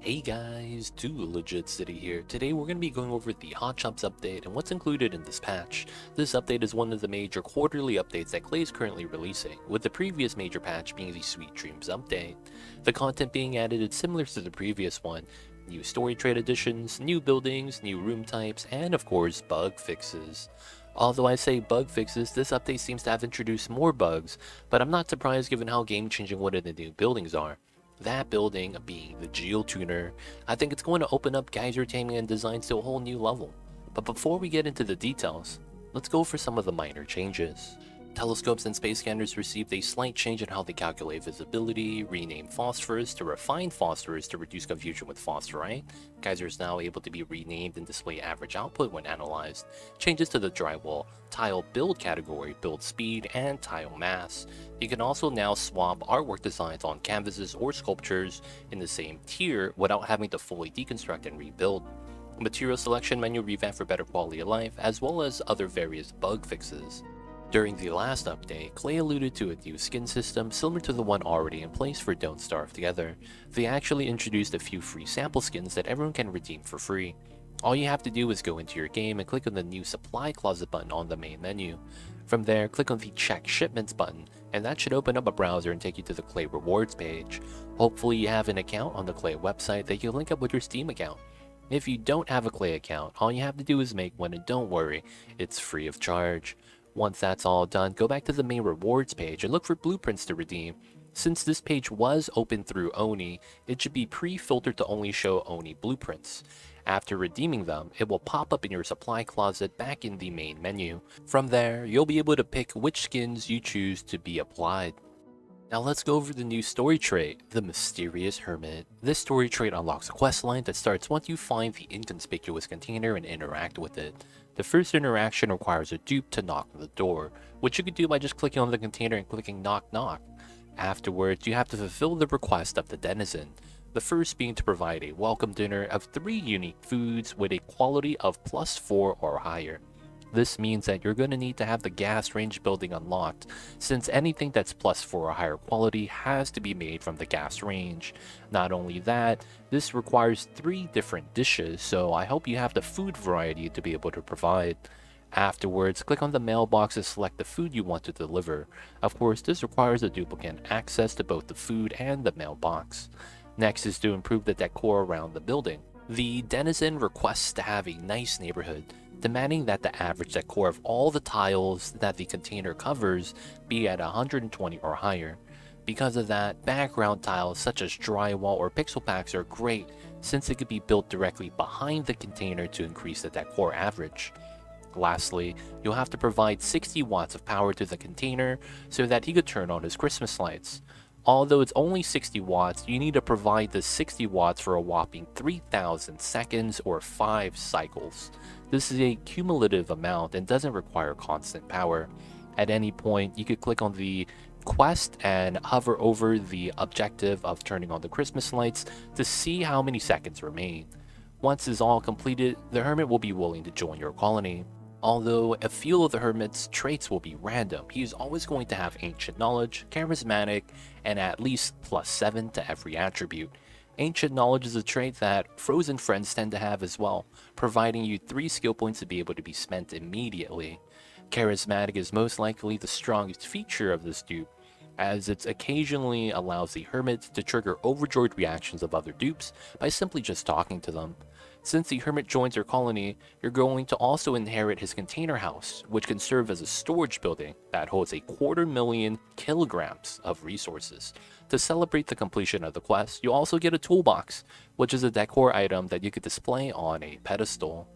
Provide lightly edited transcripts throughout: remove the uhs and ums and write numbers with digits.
Hey guys, 2Legit City here. Today we're going to be going over the Hot Shops update and what's included in this patch. This update is one of the major quarterly updates that Klei is currently releasing, with the previous major patch being the Sweet Dreams update. The content being added is similar to the previous one: new story trade additions, new buildings, new room types, and of course bug fixes. Although I say bug fixes, this update seems to have introduced more bugs, but I'm not surprised given how game-changing one of the new buildings are. That building being the Geotuner. I think it's going to open up geyser taming and designs to a whole new level. But before we get into the details, let's go for some of the minor changes. Telescopes and space scanners received a slight change in how they calculate visibility, renamed phosphorus to refined phosphorus to reduce confusion with phosphorite. Geyser is now able to be renamed and display average output when analyzed. Changes to the drywall, tile build category, build speed, and tile mass. You can also now swap artwork designs on canvases or sculptures in the same tier without having to fully deconstruct and rebuild. Material selection menu revamped for better quality of life, as well as other various bug fixes. During the last update, Klei alluded to a new skin system similar to the one already in place for Don't Starve Together. They actually introduced a few free sample skins that everyone can redeem for free. All you have to do is go into your game and click on the new supply closet button on the main menu. From there, click on the check shipments button, and that should open up a browser and take you to the Klei Rewards page. Hopefully you have an account on the Klei website that you can link up with your Steam account. If you don't have a Klei account, all you have to do is make one, and don't worry, it's free of charge. Once that's all done, go back to the main rewards page and look for blueprints to redeem. Since this page was open through Oni, it should be pre-filtered to only show Oni blueprints. After redeeming them, it will pop up in your supply closet back in the main menu. From there, you'll be able to pick which skins you choose to be applied. Now let's go over the new story trait, the Mysterious Hermit. This story trait unlocks a questline that starts once you find the inconspicuous container and interact with it. The first interaction requires a dupe to knock on the door, which you can do by just clicking on the container and clicking knock knock. Afterwards, you have to fulfill the request of the denizen. The first being to provide a welcome dinner of 3 unique foods with a quality of +4 or higher. This means that you're going to need to have the gas range building unlocked, since anything that's +4 or higher quality has to be made from the gas range. Not only that, this requires 3 different dishes, so I hope you have the food variety to be able to provide. Afterwards, click on the mailbox to select the food you want to deliver. Of course, this requires a duplicate access to both the food and the mailbox. Next is to improve the decor around the building. The denizen requests to have a nice neighborhood, demanding that the average decor of all the tiles that the container covers be at 120 or higher. Because of that, background tiles such as drywall or pixel packs are great, since it could be built directly behind the container to increase the decor average. Lastly, you'll have to provide 60 watts of power to the container so that he could turn on his Christmas lights. Although it's only 60 watts, you need to provide the 60 watts for a whopping 3,000 seconds or 5 cycles. This is a cumulative amount and doesn't require constant power. At any point, you could click on the quest and hover over the objective of turning on the Christmas lights to see how many seconds remain. Once it's all completed, the Hermit will be willing to join your colony. Although a few of the Hermit's traits will be random, he is always going to have Ancient Knowledge, Charismatic, and at least +7 to every attribute. Ancient Knowledge is a trait that Frozen friends tend to have as well, providing you 3 skill points to be able to be spent immediately. Charismatic is most likely the strongest feature of this dupe, as it occasionally allows the Hermit to trigger overjoyed reactions of other dupes by simply just talking to them. Since the Hermit joins your colony, you're going to also inherit his container house, which can serve as a storage building that holds 250,000 kilograms of resources. To celebrate the completion of the quest, you also get a toolbox, which is a decor item that you could display on a pedestal.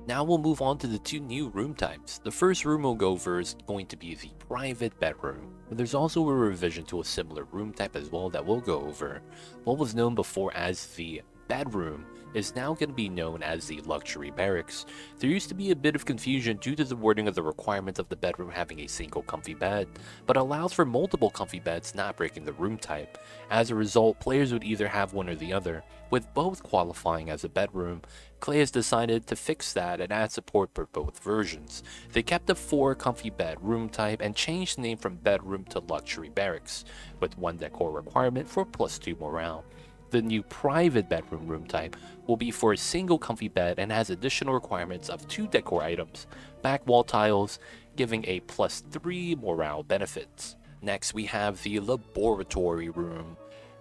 Now we'll move on to the 2 new room types. The first room we'll go over is going to be the private bedroom. But there's also a revision to a similar room type as well that we'll go over. What was known before as the bedroom is now going to be known as the luxury barracks. There used to be a bit of confusion due to the wording of the requirement of the bedroom having a single comfy bed, but allows for multiple comfy beds, not breaking the room type. As a result, players would either have one or the other, with both qualifying as a bedroom. Klei has decided to fix that and add support for both versions. They kept the 4 comfy bed room type and changed the name from bedroom to luxury barracks, with 1 decor requirement for +2 morale. The new private bedroom room type will be for a single comfy bed and has additional requirements of 2 decor items, back wall tiles, giving a +3 morale benefits. Next, we have the laboratory room.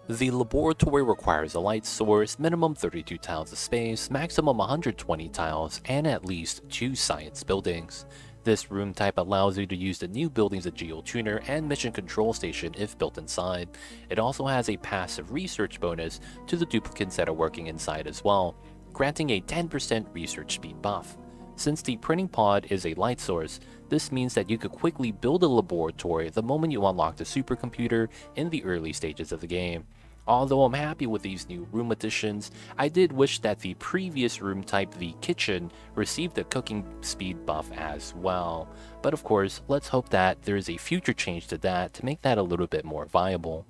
The laboratory requires a light source, minimum 32 tiles of space, maximum 120 tiles, and at least 2 science buildings. This room type allows you to use the new buildings of Geotuner and Mission Control Station if built inside. It also has a passive research bonus to the duplicates that are working inside as well, granting a 10% research speed buff. Since the printing pod is a light source, this means that you could quickly build a laboratory the moment you unlock the supercomputer in the early stages of the game. Although I'm happy with these new room additions, I did wish that the previous room type, the kitchen, received a cooking speed buff as well. But of course, let's hope that there is a future change to that to make that a little bit more viable.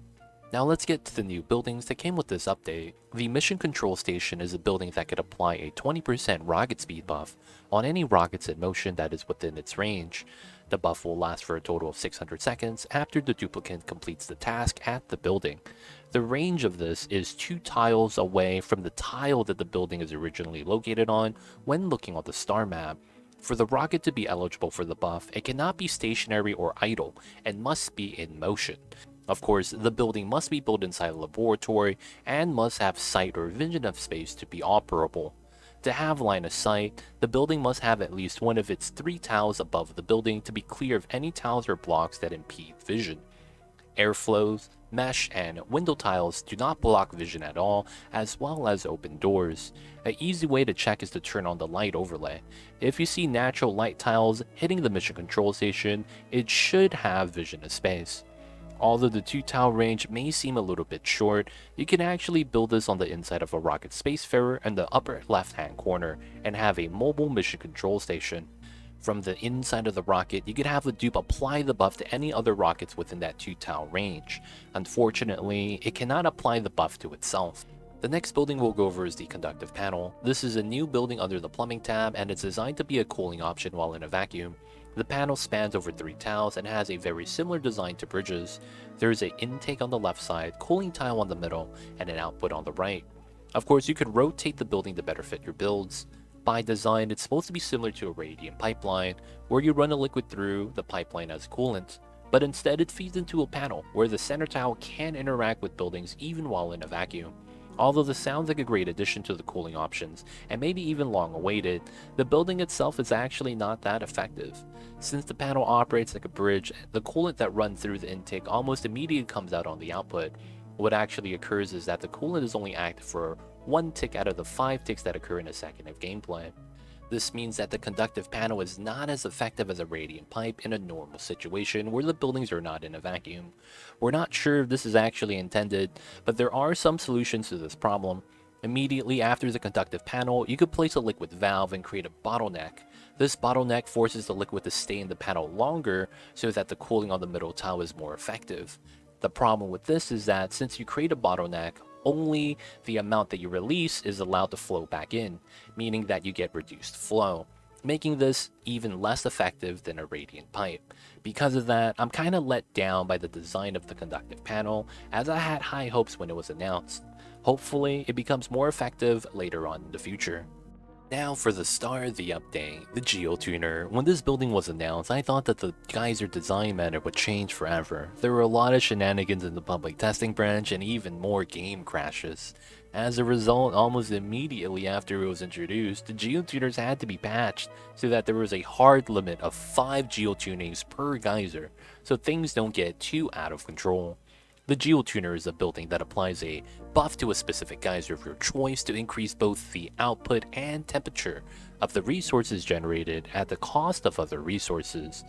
Now let's get to the new buildings that came with this update. The Mission Control Station is a building that could apply a 20% rocket speed buff on any rockets in motion that is within its range. The buff will last for a total of 600 seconds after the duplicant completes the task at the building. The range of this is 2 tiles away from the tile that the building is originally located on when looking on the star map. For the rocket to be eligible for the buff, it cannot be stationary or idle and must be in motion. Of course, the building must be built inside a laboratory and must have sight or vision of space to be operable. To have line of sight, the building must have at least one of its 3 tiles above the building to be clear of any tiles or blocks that impede vision. Airflows, mesh, and window tiles do not block vision at all, as well as open doors. An easy way to check is to turn on the light overlay. If you see natural light tiles hitting the mission control station, it should have vision of space. Although the 2 tile range may seem a little bit short, you can actually build this on the inside of a rocket spacefarer in the upper left hand corner and have a mobile mission control station. From the inside of the rocket, you could have the dupe apply the buff to any other rockets within that 2 tile range. Unfortunately, it cannot apply the buff to itself. The next building we'll go over is the Conductive Panel. This is a new building under the plumbing tab and it's designed to be a cooling option while in a vacuum. The panel spans over 3 tiles and has a very similar design to bridges. There is an intake on the left side, cooling tile on the middle, and an output on the right. Of course, you could rotate the building to better fit your builds. By design, it's supposed to be similar to a radiant pipeline, where you run a liquid through the pipeline as coolant, but instead it feeds into a panel where the center tile can interact with buildings even while in a vacuum. Although this sounds like a great addition to the cooling options, and maybe even long awaited, the building itself is actually not that effective. Since the panel operates like a bridge, the coolant that runs through the intake almost immediately comes out on the output. What actually occurs is that the coolant is only active for 1 tick out of the 5 ticks that occur in a second of gameplay. This means that the conductive panel is not as effective as a radiant pipe in a normal situation where the buildings are not in a vacuum. We're not sure if this is actually intended, but there are some solutions to this problem. Immediately after the conductive panel, you could place a liquid valve and create a bottleneck. This bottleneck forces the liquid to stay in the panel longer so that the cooling on the middle tile is more effective. The problem with this is that since you create a bottleneck, only the amount that you release is allowed to flow back in, meaning that you get reduced flow, making this even less effective than a radiant pipe. Because of that, I'm kinda let down by the design of the conductive panel, as I had high hopes when it was announced. Hopefully, it becomes more effective later on in the future. Now for the star of the update, the Geotuner. When this building was announced, I thought that the Geyser design matter would change forever. There were a lot of shenanigans in the public testing branch and even more game crashes. As a result, almost immediately after it was introduced, the Geotuners had to be patched so that there was a hard limit of 5 Geotunings per Geyser, so things don't get too out of control. The Geotuner is a building that applies a buff to a specific geyser of your choice to increase both the output and temperature of the resources generated at the cost of other resources.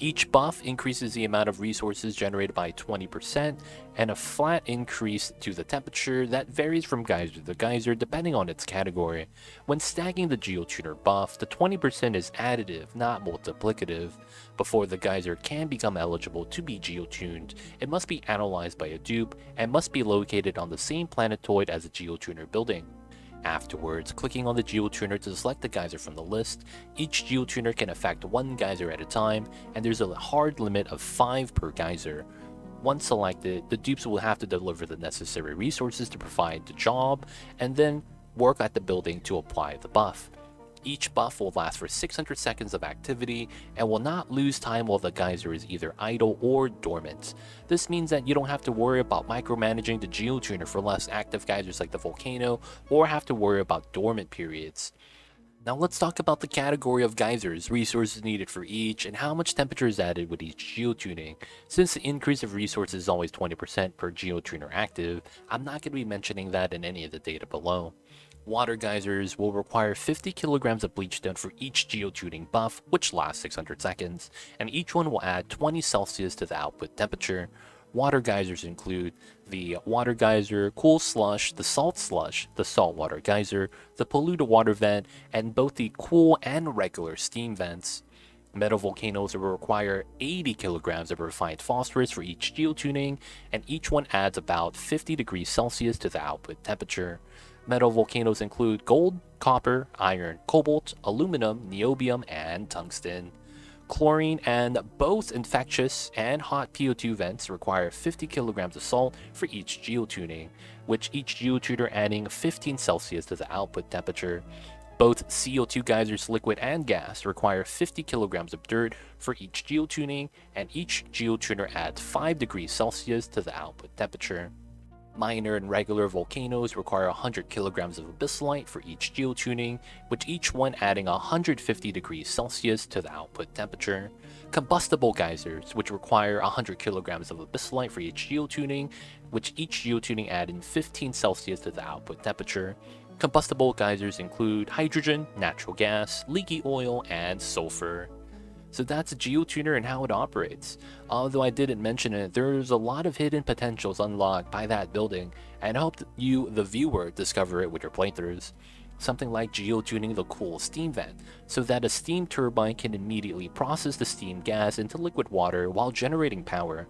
Each buff increases the amount of resources generated by 20%, and a flat increase to the temperature that varies from geyser to geyser depending on its category. When stacking the Geotuner buff, the 20% is additive, not multiplicative. Before the geyser can become eligible to be geotuned, it must be analyzed by a dupe and must be located on the same planetoid as a Geotuner building. Afterwards, clicking on the Geotuner to select the geyser from the list. Each Geotuner can affect 1 geyser at a time, and there's a hard limit of 5 per geyser. Once selected, the dupes will have to deliver the necessary resources to provide the job, and then work at the building to apply the buff. Each buff will last for 600 seconds of activity and will not lose time while the geyser is either idle or dormant. This means that you don't have to worry about micromanaging the Geotuner for less active geysers like the volcano, or have to worry about dormant periods. Now let's talk about the category of geysers, resources needed for each, and how much temperature is added with each geotuning. Since the increase of resources is always 20% per geotuner active, I'm not going to be mentioning that in any of the data below. Water geysers will require 50 kilograms of bleach stone for each geotuning buff, which lasts 600 seconds, and each one will add 20 Celsius to the output temperature. Water geysers include the water geyser, cool slush, the saltwater geyser, the polluted water vent, and both the cool and regular steam vents. Metal volcanoes will require 80 kilograms of refined phosphorus for each geotuning, and each one adds about 50 degrees Celsius to the output temperature. Metal volcanoes include gold, copper, iron, cobalt, aluminum, niobium, and tungsten. Chlorine and both infectious and hot PO2 vents require 50 kilograms of salt for each geotuning, which each geotuner adding 15 Celsius to the output temperature. Both CO2 geysers, liquid and gas, require 50 kilograms of dirt for each geotuning, and each geotuner adds 5 degrees Celsius to the output temperature. Minor and regular volcanoes require 100 kilograms of abyssalite for each geotuning, which each one adding 150 degrees Celsius to the output temperature. Combustible geysers, which require 100 kilograms of abyssalite for each geotuning, which each geotuning adding 15 Celsius to the output temperature. Combustible geysers include hydrogen, natural gas, leaky oil, and sulfur. So that's a Geotuner and how it operates. Although I didn't mention it, there's a lot of hidden potentials unlocked by that building, and I hope you, the viewer, discover it with your playthroughs. Something like geotuning the cool steam vent, so that a steam turbine can immediately process the steam gas into liquid water while generating power.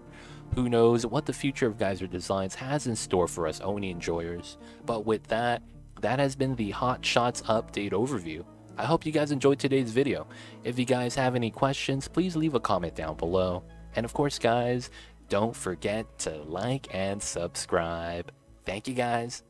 Who knows what the future of geyser designs has in store for us Oni enjoyers. But with that, that has been the Hot Shots update overview. I hope you guys enjoyed today's video. If you guys have any questions, please leave a comment down below. And of course guys, don't forget to like and subscribe. Thank you guys.